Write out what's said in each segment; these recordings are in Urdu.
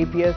APS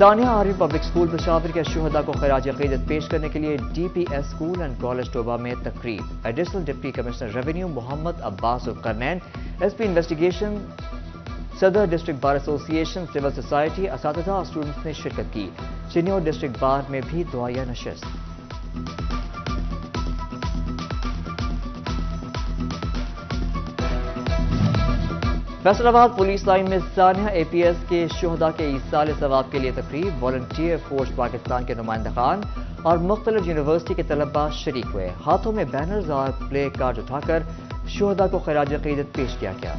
ثانیہ آرمی پبلک اسکول پشاور کے شہداء کو خراج عقیدت پیش کرنے کے لیے D P S school and college Toba میں تقریب. ایڈیشنل ڈپٹی کمشنر ریونیو محمد عباس القرنین، ایس پی انویسٹیگیشن، صدر ڈسٹرکٹ بار ایسوسی ایشن، سول سوسائٹی، اساتذہ اور اسٹوڈنٹس نے شرکت کی. چنیور ڈسٹرکٹ بار میں بھی دعائیہ نشست. فیصل آباد پولیس لائن میں ثانیہ اے پی ایس کے شہداء کے ایصال ثواب کے لیے تقریب. والنٹیئر فورس پاکستان کے نمائندگان اور مختلف یونیورسٹی کے طلباء شریک ہوئے. ہاتھوں میں بینرز اور پلے کارڈ اٹھا کر شہداء کو خراج عقیدت پیش کیا گیا.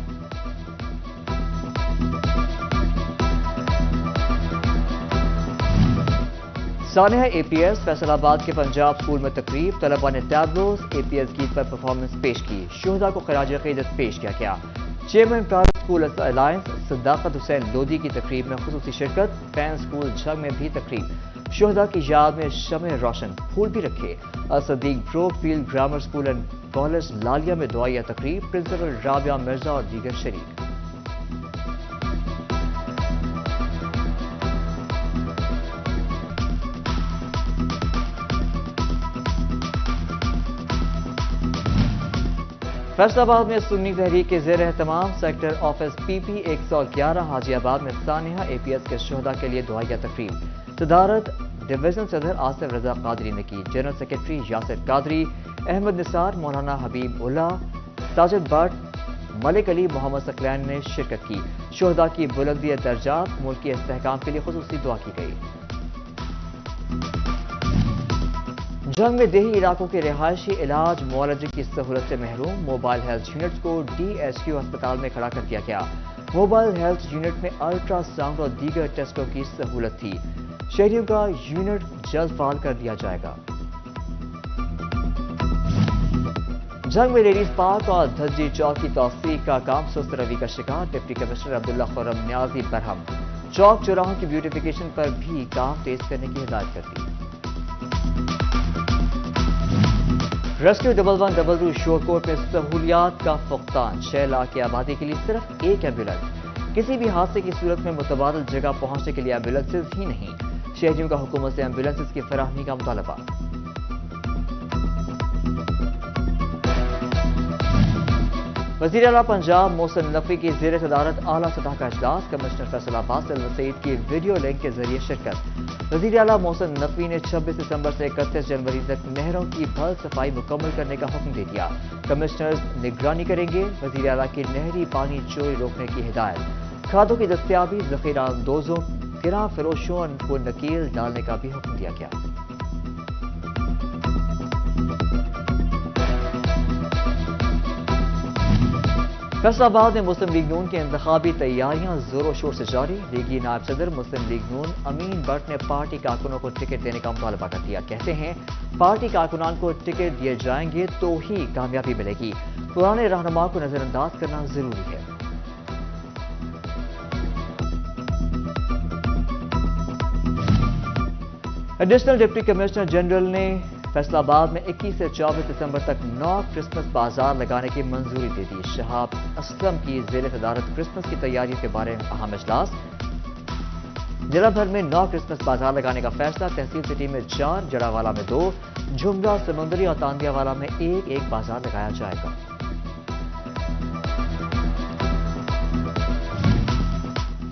ثانیہ اے پی ایس فیصل آباد کے پنجاب اسکول میں تقریب. طلباء نے ٹیبلوز اے پی ایس گیت پر پرفارمنس پیش کی. شہداء کو خراج عقیدت پیش کیا گیا. چیئرمین پرائیویٹ اسکول الائنس صداقت حسین لودھی کی تقریب میں خصوصی شرکت. پین اسکول جھنگ میں بھی تقریب. شہداء کی یاد میں شمع روشن، پھول بھی رکھے. Siddique Brookfield grammar school and college Lalia میں دعائیہ تقریب. پرنسپل رابعہ مرزا اور دیگر شریک. فیصل آباد میں سنی تحریک کے زیر اہتمام سیکٹر آفس پی پی 111 حاجی آباد میں ثانیہ اے پی ایس کے شہداء کے لیے دعائیہ تقریب. صدارت ڈویژن صدر آصف رضا قادری نے کی. General secretary Yasir Qadri, Ahmad Nisar, Maulana Habib Allah, Sajid but, ملک علی، محمد ثقلین نے شرکت کی. شہداء کی بلندی درجات، ملک کے استحکام کے لیے خصوصی دعا کی گئی. جنگ میں دیہی علاقوں کے رہائشی علاج معالجے کی سہولت سے محروم. موبائل ہیلتھ یونٹس کو ڈی ایس کیو ہسپتال میں کھڑا کر دیا گیا. موبائل ہیلتھ یونٹ میں الٹرا ساؤنڈ اور دیگر ٹیسٹوں کی سہولت تھی. شہریوں کا یونٹ جلد فعال کر دیا جائے گا. جنگ میں لیڈیز پارک اور دھجی چوک کی توسیع کا کام سست روی کا شکار. ڈپٹی کمشنر عبداللہ خرم نیازی برہم. چوک چوراہوں کی بیوٹیفیکیشن پر بھی کام تیز کرنے کی ہدایت کر دی. ریسکیو 1122 شور کوٹ میں سہولیات کا فقدان. 6 لاکھ کی آبادی کے لیے صرف ایک ایمبولینس. کسی بھی حادثے کی صورت میں متبادل جگہ پہنچنے کے لیے ایمبولینسز ہی نہیں. شہریوں کا حکومت سے ایمبولینسز کی فراہمی کا مطالبہ. وزیر اعلیٰ پنجاب محسن نقوی کی زیر صدارت اعلیٰ سطح کا اجلاس. کمشنر فیصل آباد سلوی سعید کی ویڈیو لنک کے ذریعے شرکت. وزیر اعلیٰ محسن نقوی نے 26 دسمبر سے 31 جنوری تک نہروں کی بھل صفائی مکمل کرنے کا حکم دے دیا. کمشنرز نگرانی کریں گے. وزیر اعلیٰ کی نہری پانی چوری روکنے کی ہدایت. کھادوں کی دستیابی، ذخیرہ اندوزوں، گراں فروشوں کو نکیل ڈالنے کا بھی حکم دیا گیا. فیصل آباد میں مسلم لیگ نون کی انتخابی تیاریاں زور و شور سے جاری. لیگی نائب صدر مسلم لیگ نون امین بٹ نے پارٹی کارکنوں کو ٹکٹ دینے کا مطالبہ کر دیا. کہتے ہیں پارٹی کارکنان کو ٹکٹ دیے جائیں گے تو ہی کامیابی ملے گی. پرانے رہنما کو نظر انداز کرنا ضروری ہے. ایڈیشنل ڈپٹی کمشنر جنرل نے فیصل آباد میں 21 سے 24 دسمبر تک 9 کرسمس بازار لگانے کی منظوری دے دی. شہاب اسلم کی زیر صدارت کرسمس کی تیاریوں کے بارے میں اہم اجلاس. ضلع بھر میں 9 کرسمس بازار لگانے کا فیصلہ. تحصیل سٹی میں 4، جڑاوالا میں 2، جھمرا، سمندری اور تاندیا والا میں ایک بازار لگایا جائے گا.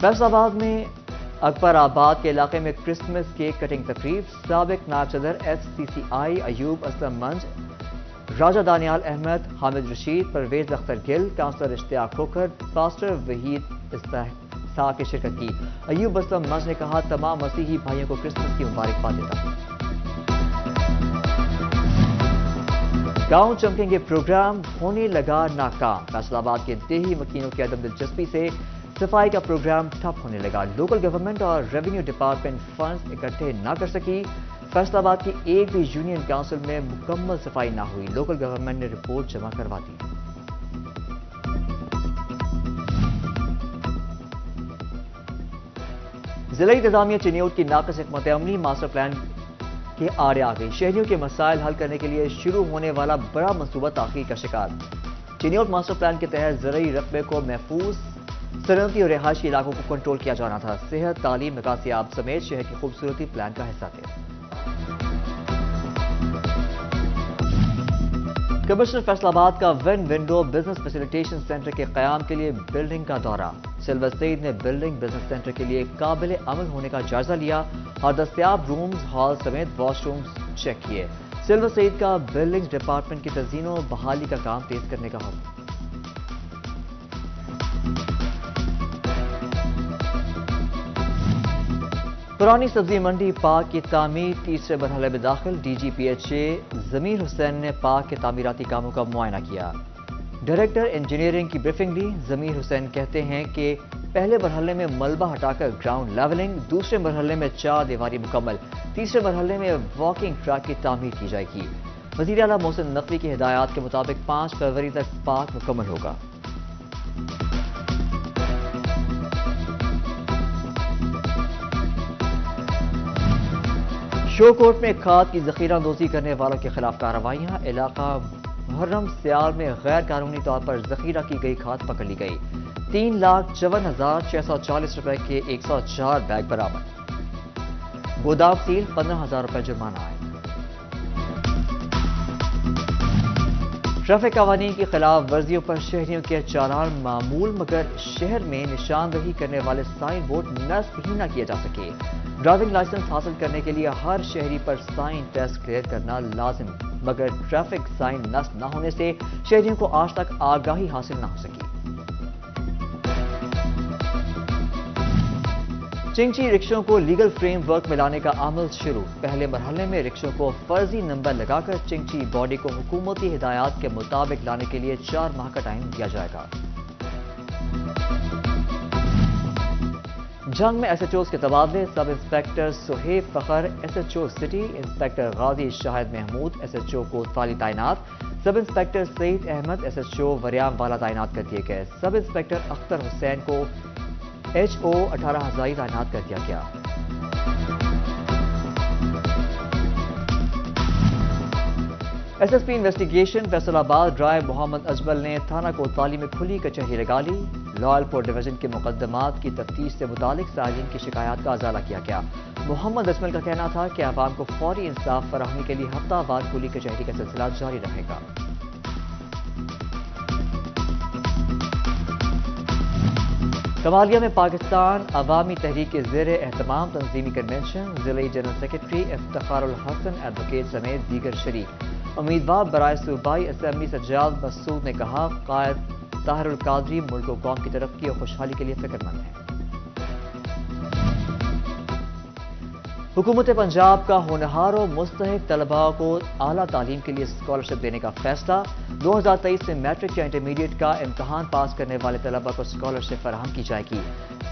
فیصل آباد میں اکبر آباد کے علاقے میں کرسمس کیک کٹنگ تقریب. سابق نائب صدر ایف سی سی آئی ایوب اسلم منج، راجہ دانیال احمد، حامد رشید، پرویز اختر گل، کاؤنسلر اشتیاق کھوکھر، پاسٹر وحید استحصال کی شرکت کی. ایوب اسلم منج نے کہا تمام مسیحی بھائیوں کو کرسمس کی مبارکباد دیتا ہوں. گاؤں چمکیں گے پروگرام ہونے لگا ناکام. فیصل آباد کے دیہی مکینوں کی عدم دلچسپی سے صفائی کا پروگرام ٹھپ ہونے لگا. لوکل گورنمنٹ اور ریونیو ڈپارٹمنٹ فنڈز اکٹھے نہ کر سکی. فیصل آباد کی ایک بھی یونین کونسل میں مکمل صفائی نہ ہوئی. لوکل گورنمنٹ نے رپورٹ جمع کروا دی. ضلعی انتظامیہ چنیوٹ کی ناقص حکمت عملی ماسٹر پلان کے آڑے آ گئی. شہریوں کے مسائل حل کرنے کے لیے شروع ہونے والا بڑا منصوبہ تاخیر کا شکار. چنیوٹ ماسٹر پلان کے تحت زرعی رقبے کو محفوظ صنعتی اور رہائشی علاقوں کو کنٹرول کیا جانا تھا. صحت، تعلیم، نکاسیاب سمیت شہر کی خوبصورتی پلان کا حصہ تھے. کمشنر فیصل آباد کا ونڈو بزنس فیسیلیٹیشن سینٹر کے قیام کے لیے بلڈنگ کا دورہ. سلور سعید نے بلڈنگ بزنس سینٹر کے لیے قابل عمل ہونے کا جائزہ لیا اور دستیاب رومز، ہال سمیت واش رومز چیک کیے. سلور سعید کا بلڈنگز ڈپارٹمنٹ کی تزئین و بحالی کا کام تیز کرنے کا حکم. پرانی سبزی منڈی پاک کی تعمیر تیسرے مرحلے میں داخل. D G P H A ضمیر حسین نے پاک کے تعمیراتی کاموں کا معائنہ کیا. ڈائریکٹر انجینئرنگ کی بریفنگ لی. ضمیر حسین کہتے ہیں کہ پہلے مرحلے میں ملبہ ہٹا کر گراؤنڈ لیولنگ، دوسرے مرحلے میں 4 دیواری مکمل، تیسرے مرحلے میں واکنگ ٹریک کی تعمیر کی جائے گی. وزیر اعلیٰ محسن نقوی کی ہدایات کے مطابق 5 فروری تک پاک مکمل ہوگا. شوکوٹ میں کھاد کی ذخیرہ اندوزی کرنے والوں کے خلاف کارروائیاں. علاقہ محرم سیال میں غیر قانونی طور پر ذخیرہ کی گئی کھاد پکڑ لی گئی. 3,54,640 روپے کے 104 بیگ برآمد. گودام سیل، 15,000 روپے جرمانہ آئے. ٹریفک قوانین کی خلاف ورزیوں پر شہریوں کے چالان معمول، مگر شہر میں نشاندہی کرنے والے سائن بورڈ نصب ہی نہ کیے جا سکے. ڈرائیونگ لائسنس حاصل کرنے کے لیے ہر شہری پر سائن ٹیسٹ کلیئر کرنا لازم، مگر ٹریفک سائن نصب نہ ہونے سے شہریوں کو آج تک آگاہی حاصل نہ ہو سکی. چنگچی رکشوں کو لیگل فریم ورک میں لانے کا عمل شروع. پہلے مرحلے میں رکشوں کو فرضی نمبر لگا کر چنگچی باڈی کو حکومتی ہدایات کے مطابق لانے کے لیے 4 ماہ کا ٹائم دیا جائے گا. جنگ میں ایس ایچ اوز کے تبادلے. سب inspector Suhaib Fakhar S H O city, inspector Ghazi Shahid Mehmood S H O Kotwali تعینات. Sub inspector Saeed Ahmad S H O Waryam Wala تعینات کر دیے گئے. سب انسپیکٹر اختر حسین کو ایچ او 18 ہزاری تعینات کر دیا گیا. S S P investigation Faisal آباد ڈرائیو محمد اجمل نے تھانہ کوتوالی میں کھلی کچہری لگا لی. لائل پور ڈویژن کے مقدمات کی تفتیش سے متعلق سائلین کی شکایات کا ازالہ کیا گیا. محمد اجمل کا کہنا تھا کہ عوام کو فوری انصاف فراہمی کے لیے ہفتہ وار کھلی کچہری کا سلسلہ جاری رہے گا. کمالیہ میں پاکستان عوامی تحریک کے زیر اہتمام تنظیمی کنونشن. ضلعی جنرل سیکرٹری افتخار الحسن ایڈوکیٹ سمیت دیگر شریک. امیدوار برائے صوبائی اسمبلی سجاد مسعود نے کہا قائد طاہر القادری ملک و قوم کی ترقی اور خوشحالی کے لیے فکر مند ہے. حکومت پنجاب کا ہونہار و مستحق طلباء کو اعلیٰ تعلیم کے لیے اسکالرشپ دینے کا فیصلہ. 2023 سے میٹرک یا انٹرمیڈیٹ کا امتحان پاس کرنے والے طلباء کو اسکالرشپ فراہم کی جائے گی.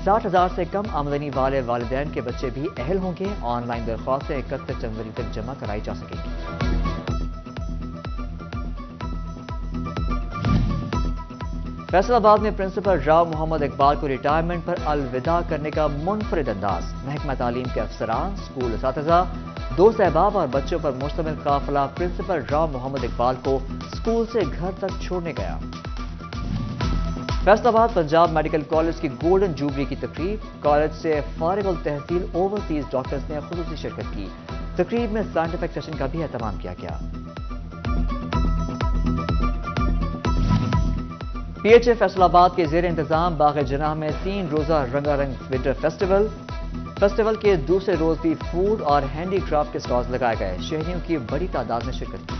60,000 سے کم آمدنی والے والدین کے بچے بھی اہل ہوں گے. آن لائن درخواستیں 31 جنوری تک جمع کرائی جا سکیں گی. فیصل آباد میں پرنسپل راؤ محمد اقبال کو ریٹائرمنٹ پر الوداع کرنے کا منفرد انداز. محکمہ تعلیم کے افسران، اسکول اساتذہ، 2 احباب اور بچوں پر مشتمل قافلہ پرنسپل راؤ محمد اقبال کو اسکول سے گھر تک چھوڑنے گیا. فیصل آباد پنجاب میڈیکل کالج کی گولڈن جوبلی کی تقریب. کالج سے فارغ التحصیل اوورسیز ڈاکٹرز نے خصوصی شرکت کی. تقریب میں سائنٹیفک سیشن کا بھی اہتمام کیا گیا. پی ایچ اے فیصل آباد کے زیر انتظام باغ جناح میں 3 روزہ رنگا رنگ ونٹر فیسٹیول کے دوسرے روز بھی فوڈ اور ہینڈی کرافٹ کے سٹالز لگائے گئے. شہریوں کی بڑی تعداد میں شرکت کی.